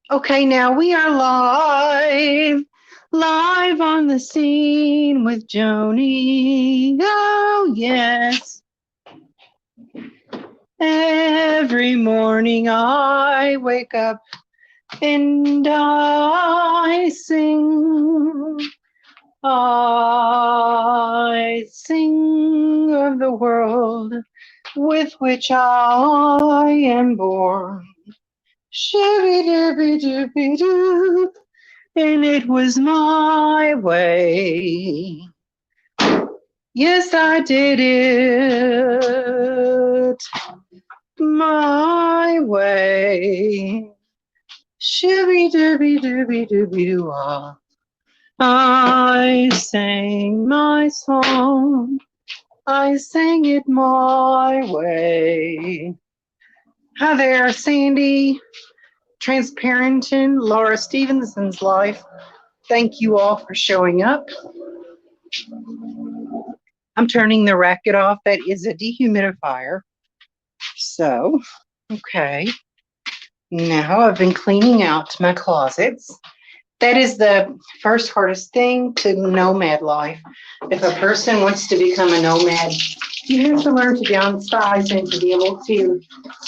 Okay, now we are live on the scene with Joni. Oh, yes. Every morning I wake up and I sing. I sing of the world with which I am born. Shibby dibby dibby doo. And it was my way. Yes, I did it my way. Shibby dibby dibby dibby doo. I sang my song. I sang it my way. Hi there, Sandy. Transparent in Laura Stevenson's life. Thank you all for showing up. I'm turning the racket off. That is a dehumidifier. So, okay. Now I've been cleaning out my closets. That is the first hardest thing to nomad life. If a person wants to become a nomad, you have to learn to downsize and to be able to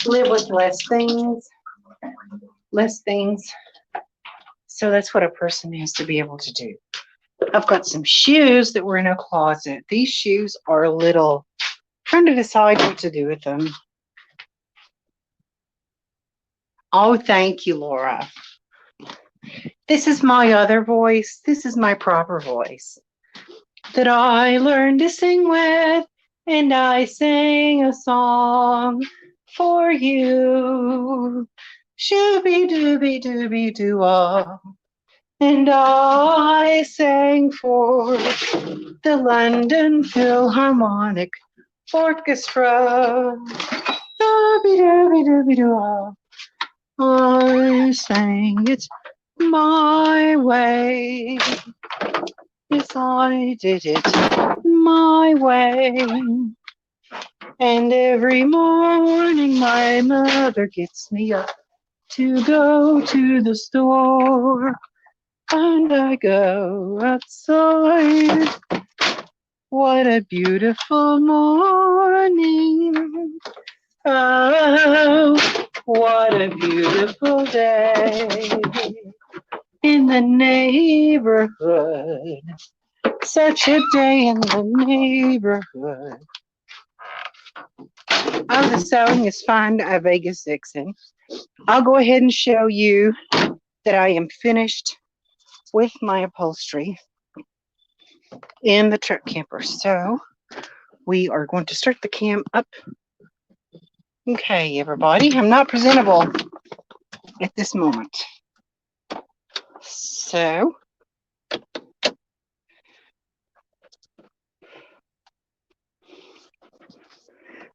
live with less things. Less things. So that's what a person has to be able to do. I've got some shoes that were in a closet. These shoes are little. Trying to decide what to do with them. Oh, thank you, Laura. This is my other voice. This is my proper voice that I learned to sing with, and I sang a song for you. Shooby dooby dooby doo ah. And I sang for the London Philharmonic Orchestra. Dooby dooby dooby doo ah. I sang it my way. Yes, I did it my way. And every morning my mother gets me up to go to the store. And I go outside. What a beautiful morning. Oh, what a beautiful day in the neighborhood. Such a day in the neighborhood. Oh, the sewing is fine, Vegas Vixen. I'll go ahead and show you that I am finished with my upholstery in the truck camper. So we are going to start the cam up. Okay, everybody, I'm not presentable at this moment. So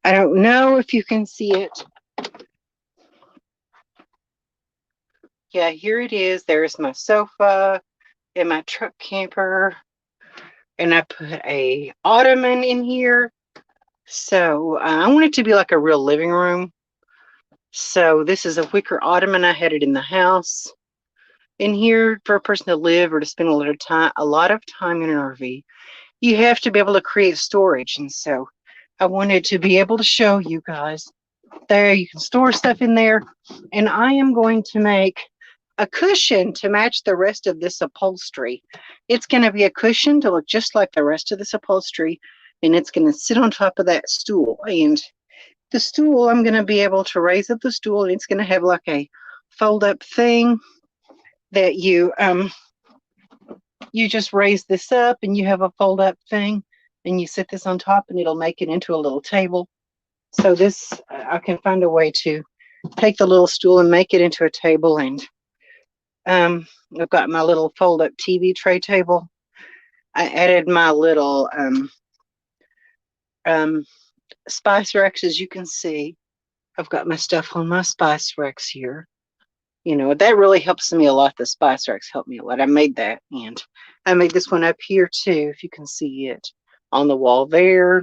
I don't know if you can see it. Yeah, here it is. There's my sofa and my truck camper. And I put a ottoman in here. So I want it to be like a real living room. So this is a wicker ottoman. I had it in the house. In here for a person to live or to spend a lot of time in an RV, you have to be able to create storage. And so I wanted to be able to show you guys there. You can store stuff in there. And I am going to make a cushion to match the rest of this upholstery. It's going to be a cushion to look just like the rest of this upholstery. And it's going to sit on top of that stool. And the stool, I'm going to be able to raise up the stool. And it's going to have like a fold up thing that you just raise this up and you have a fold up thing and you sit this on top and it'll make it into a little table. So this, I can find a way to take the little stool and make it into a table. And I've got my little fold up TV tray table. I added my little spice racks. As you can see, I've got my stuff on my spice racks here. You know, that really helps me a lot. The spice racks help me a lot. I made that, and I made this one up here too, if you can see it on the wall there.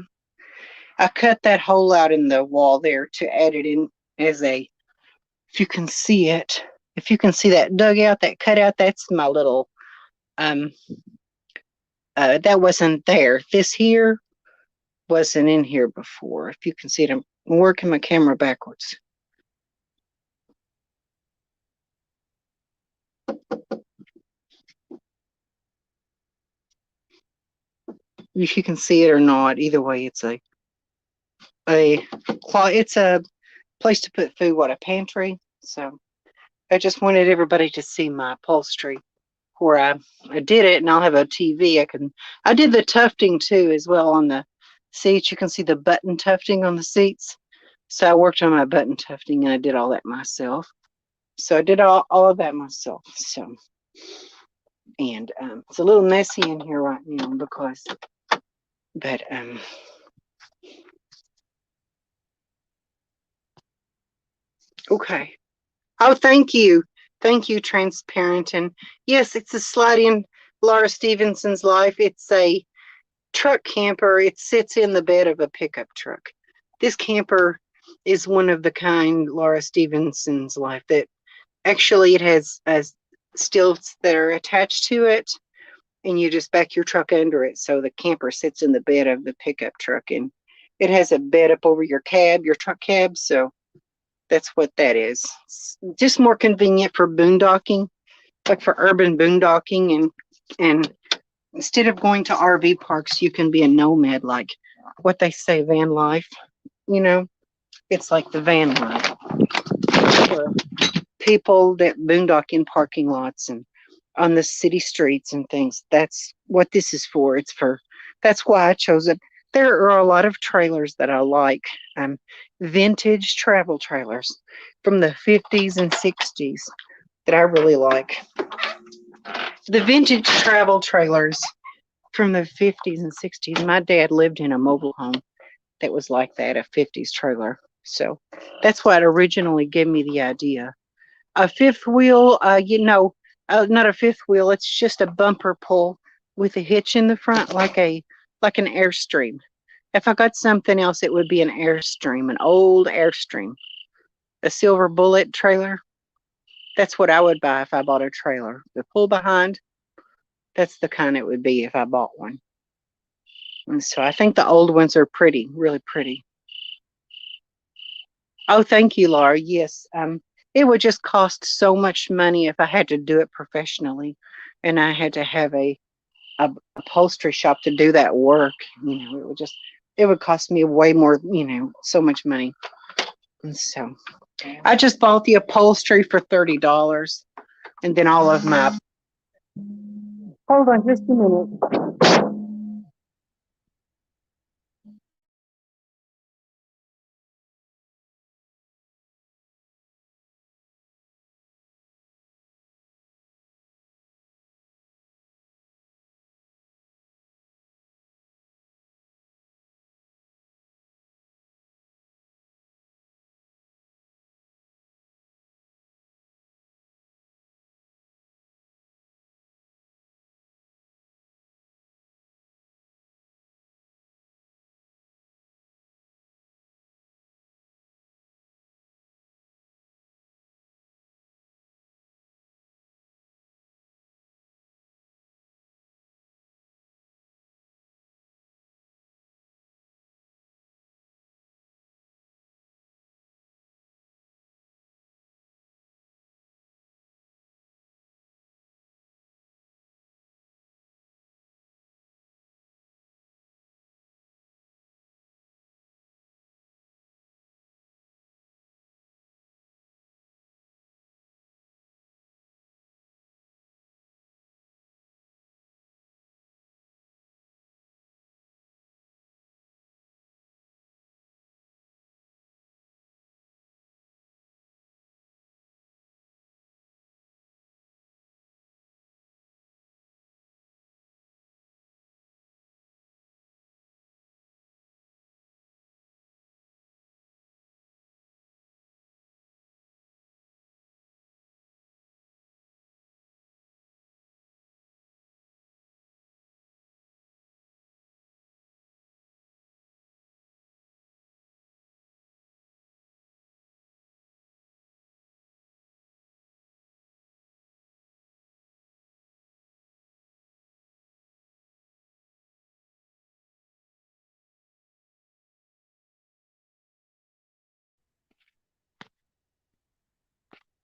I cut that hole out in the wall there to add it in as a, if you can see it, If you can see that dugout, that cutout, that's my little, that wasn't there. This here wasn't in here before. If you can see it, I'm working my camera backwards. If you can see it or not, either way, it's a it's a place to put food, what, a pantry. So I just wanted everybody to see my upholstery where I did it, and I'll have a TV. I did the tufting too as well on the seats. You can see the button tufting on the seats. So I worked on my button tufting and I did all that myself. So I did all of that myself. So, and it's a little messy in here right now because, but okay. Oh, thank you, Transparent. And yes, it's a slide in Laura Stevenson's life. It's a truck camper. It sits in the bed of a pickup truck. This camper is one of the kind Laura Stevenson's life that actually it has stilts that are attached to it, and you just back your truck under it. So the camper sits in the bed of the pickup truck, and it has a bed up over your cab, your truck cab. So that's what that is. It's just more convenient for boondocking, like for urban boondocking, and instead of going to RV parks, you can be a nomad, like what they say, van life. You know, it's like the van life for people that boondock in parking lots and on the city streets and things. That's what this is for. That's why I chose it. There are a lot of trailers that I like, vintage travel trailers from the 50s and 60s that I really like. The vintage travel trailers from the 50s and 60s. My dad lived in a mobile home that was like that, a 50s trailer. So that's what originally gave me the idea. A fifth wheel, not a fifth wheel. It's just a bumper pull with a hitch in the front, like an Airstream. If I got something else, it would be an Airstream, an old Airstream, a silver bullet trailer. That's what I would buy if I bought a trailer. The pull behind, that's the kind it would be if I bought one. And so I think the old ones are pretty, really pretty. Oh, thank you, Laura. Yes, it would just cost so much money if I had to do it professionally, and I had to have a upholstery shop to do that work. It would cost me way more. So much money. And so I just bought the upholstery for $30, and then all of my. Hold on, just a minute.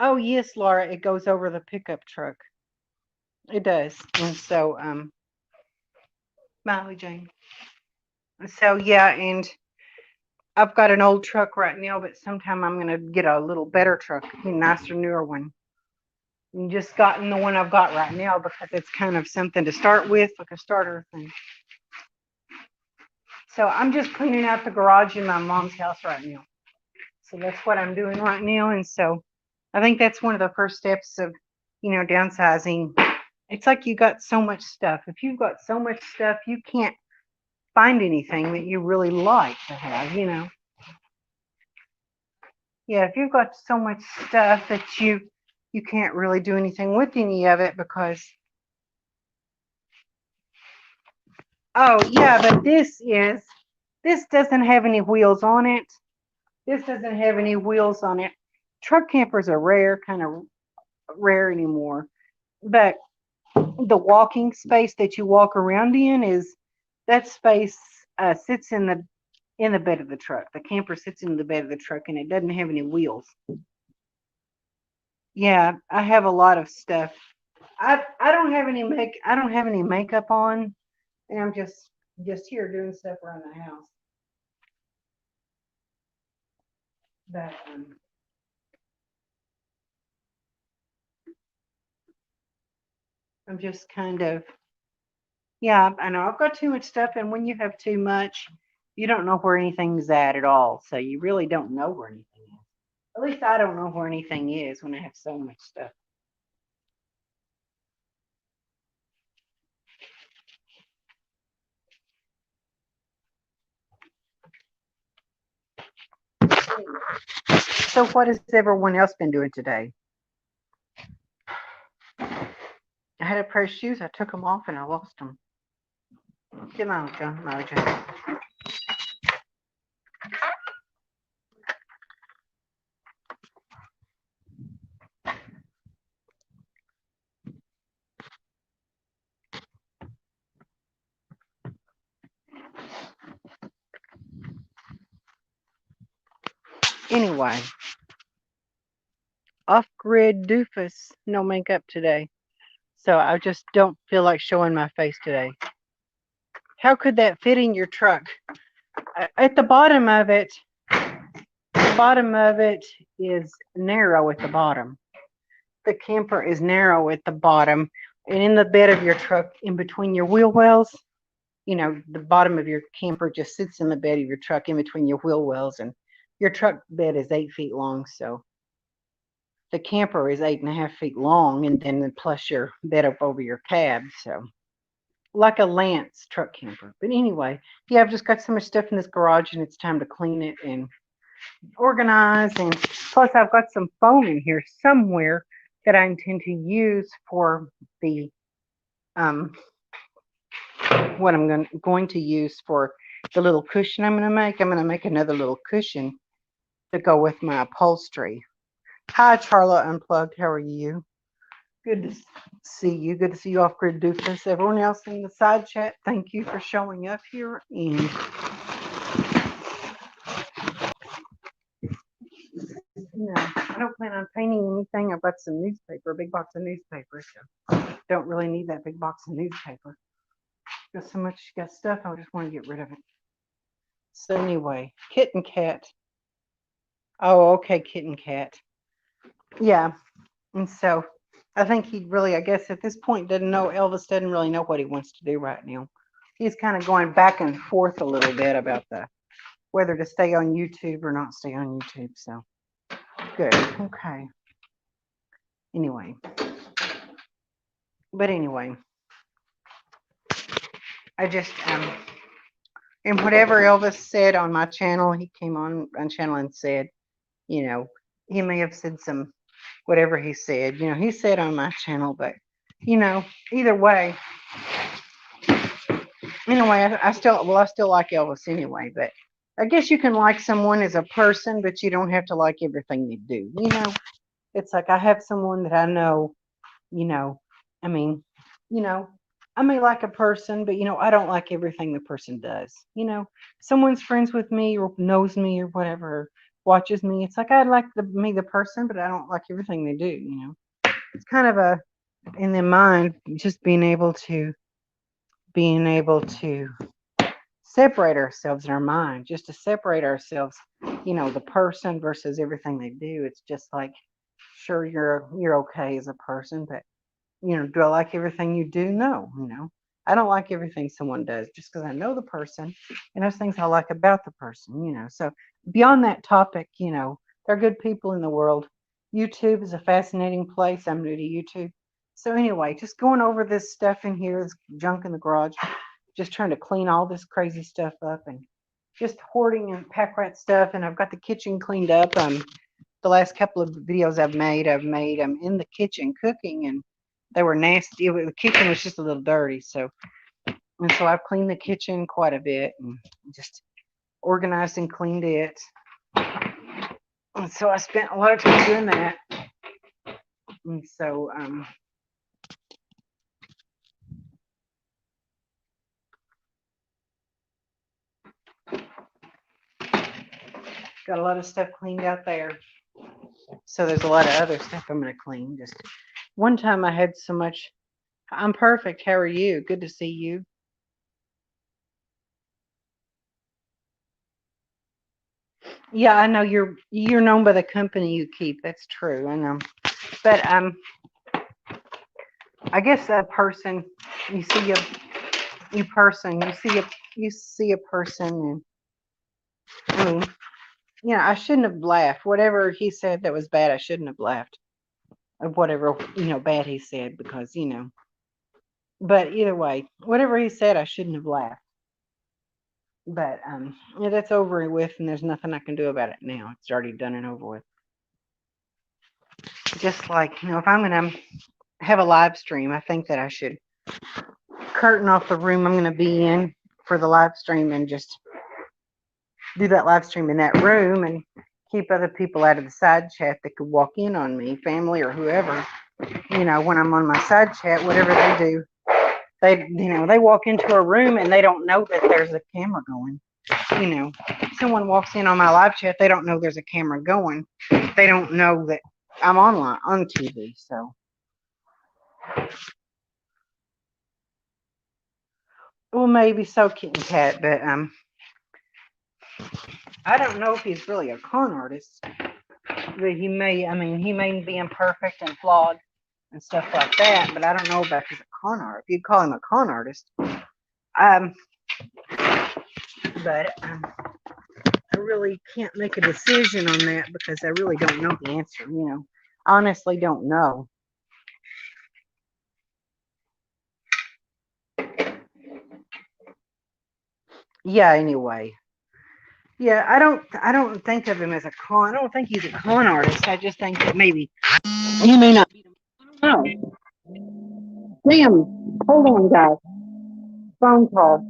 Oh yes, Laura, it goes over the pickup truck. It does. And so, Molly Jane. So yeah, and I've got an old truck right now, but sometime I'm gonna get a little better truck, a nicer, newer one. And just gotten the one I've got right now because it's kind of something to start with, like a starter thing. So I'm just cleaning out the garage in my mom's house right now. So that's what I'm doing right now. And so I think that's one of the first steps of, downsizing. It's like you got so much stuff. If you've got so much stuff, you can't find anything that you really like to have. Yeah, if you've got so much stuff that you can't really do anything with any of it because oh yeah, but this doesn't have any wheels on it. This doesn't have any wheels on it. Truck campers are kind of rare anymore. But the walking space that you walk around in is that space sits in the bed of the truck. The camper sits in the bed of the truck and it doesn't have any wheels. Yeah, I have a lot of stuff. I don't have any makeup on, and I'm just here doing stuff around the house. But I'm just kind of yeah. I know I've got too much stuff, and when you have too much, you don't know where anything's at all. So you really don't know where anything is. At least I don't know where anything is when I have so much stuff. So what has everyone else been doing today? I had a pair of shoes. I took them off and I lost them. Come on, John, Mojo. Anyway, off-grid doofus, no makeup today. So I just don't feel like showing my face today. How could that fit in your truck? At the bottom of it is narrow at the bottom. The camper is narrow at the bottom, and in the bed of your truck, in between your wheel wells, the bottom of your camper just sits in the bed of your truck in between your wheel wells, and your truck bed is 8 feet long. So the camper is 8.5 feet long, and then plus your bed up over your cab. So like a Lance truck camper. But anyway, yeah, I've just got so much stuff in this garage, and it's time to clean it and organize. And plus, I've got some foam in here somewhere that I intend to use for the um what I'm going to use for the little cushion I'm going to make. I'm going to make another little cushion to go with my upholstery. Hi, Charla Unplugged. How are you? Good to see you. Good to see you, Off Grid Doofus. Everyone else in the side chat, thank you for showing up here. And I don't plan on painting anything. I've got some newspaper, a big box of newspaper. So don't really need that big box of newspaper. Got so much got stuff. I just want to get rid of it. So anyway, Kitten Cat. Oh, okay, Kitten Cat. Yeah, and so I think he really, I guess at this point, Elvis doesn't really know what he wants to do right now. He's kind of going back and forth a little bit about whether to stay on YouTube or not stay on YouTube. So good. Okay. Anyway. But anyway, I just and whatever Elvis said on my channel, he came on channel and said, he may have said some whatever he said, he said on my channel, but either way, I still like Elvis anyway, but I guess you can like someone as a person, but you don't have to like everything they do. It's like I have someone that I know, I mean, I may like a person, but I don't like everything the person does. Someone's friends with me or knows me or whatever, watches me. It's like I like me the person, but I don't like everything they do. It's kind of a in their mind, just being able to separate ourselves in our mind, just to separate ourselves, the person versus everything they do. It's just like, sure, you're okay as a person, but do I like everything you do? No, I don't like everything someone does just because I know the person and there's things I like about the person. So beyond that topic, there are good people in the world. YouTube is a fascinating place. I'm new to YouTube. So anyway, just going over this stuff in here, this junk in the garage, just trying to clean all this crazy stuff up and just hoarding and pack rat stuff. And I've got the kitchen cleaned up. The last couple of videos I've made them in the kitchen cooking, and they were nasty. The kitchen was just a little dirty, so I've cleaned the kitchen quite a bit and just organized and cleaned it. And so I spent a lot of time doing that. And so got a lot of stuff cleaned out there. So there's a lot of other stuff I'm gonna clean. Just one time I had so much. I'm perfect. How are you? Good to see you. Yeah, I know you're known by the company you keep. That's true. I know. But I guess a person you see a you person you see a person, and I mean, I shouldn't have laughed. Whatever he said that was bad, I shouldn't have laughed. Or whatever, bad he said, because but either way, whatever he said, I shouldn't have laughed. But yeah, that's over with, and there's nothing I can do about it now. It's already done and over with. Just like, if I'm gonna have a live stream, I think that I should curtain off the room I'm gonna be in for the live stream and just do that live stream in that room and keep other people out of the side chat that could walk in on me, family or whoever. When I'm on my side chat, whatever they do, they walk into a room and they don't know that there's a camera going. Someone walks in on my live chat, they don't know there's a camera going. They don't know that I'm online on TV. So, well, maybe so, kitten cat, but I don't know if he's really a con artist. But he may be imperfect and flawed and stuff like that, but I don't know about he's a con art. If you call him a con artist, um, but I really can't make a decision on that because I really don't know the answer. Honestly, don't know. Yeah. Anyway, yeah. I don't think of him as a con. I don't think he's a con artist. I just think that maybe he may not. No. Damn. Hold on, guys. Phone call.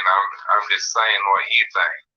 I'm just saying what you think.